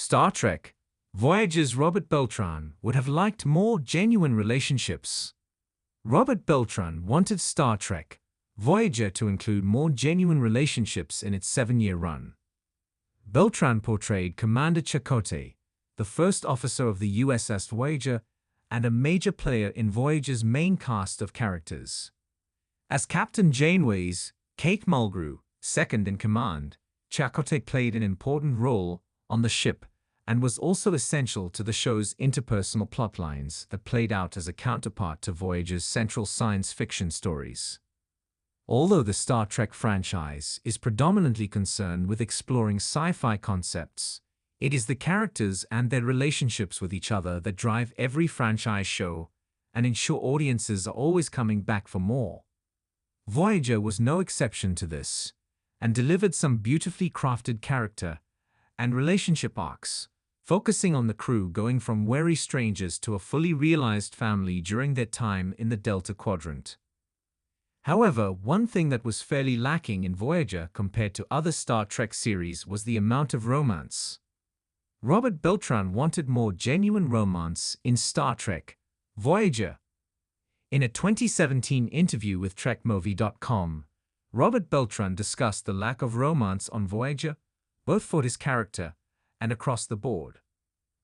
Star Trek, Voyager's Robert Beltran would have liked more genuine relationships. Robert Beltran wanted Star Trek, Voyager to include more genuine relationships in its 7-year run. Beltran portrayed Commander Chakotay, the first officer of the USS Voyager and a major player in Voyager's main cast of characters. As Captain Janeway's Kate Mulgrew, second in command, Chakotay played an important role on the ship and was also essential to the show's interpersonal plotlines that played out as a counterpart to Voyager's central science fiction stories. Although the Star Trek franchise is predominantly concerned with exploring sci-fi concepts, it is the characters and their relationships with each other that drive every franchise show and ensure audiences are always coming back for more. Voyager was no exception to this, and delivered some beautifully crafted character and relationship arcs, focusing on the crew going from wary strangers to a fully realized family during their time in the Delta Quadrant. However, one thing that was fairly lacking in Voyager compared to other Star Trek series was the amount of romance. Robert Beltran wanted more genuine romance in Star Trek, Voyager. In a 2017 interview with TrekMovie.com, Robert Beltran discussed the lack of romance on Voyager, both for his character and across the board.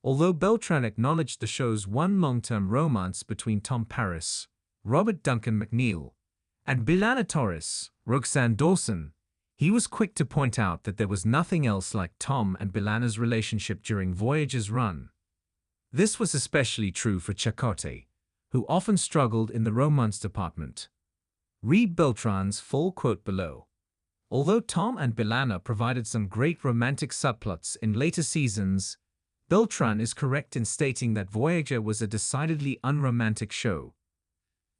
Although Beltran acknowledged the show's one long-term romance between Tom Paris, Robert Duncan McNeil, and B'Elanna Torres, Roxanne Dawson, he was quick to point out that there was nothing else like Tom and B'Elanna's relationship during Voyager's run. This was especially true for Chakotay, who often struggled in the romance department. Read Beltran's full quote below. Although Tom and B'Elanna provided some great romantic subplots in later seasons, Beltran is correct in stating that Voyager was a decidedly unromantic show.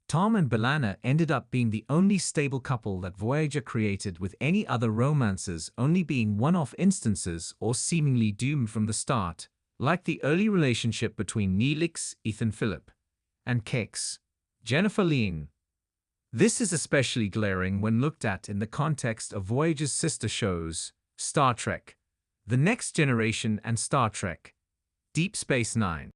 Tom and B'Elanna ended up being the only stable couple that Voyager created, with any other romances only being one-off instances or seemingly doomed from the start, like the early relationship between Neelix, Ethan Phillip, and Kex, Jennifer Lien. This is especially glaring when looked at in the context of Voyager's sister shows, Star Trek, The Next Generation and Star Trek, Deep Space Nine.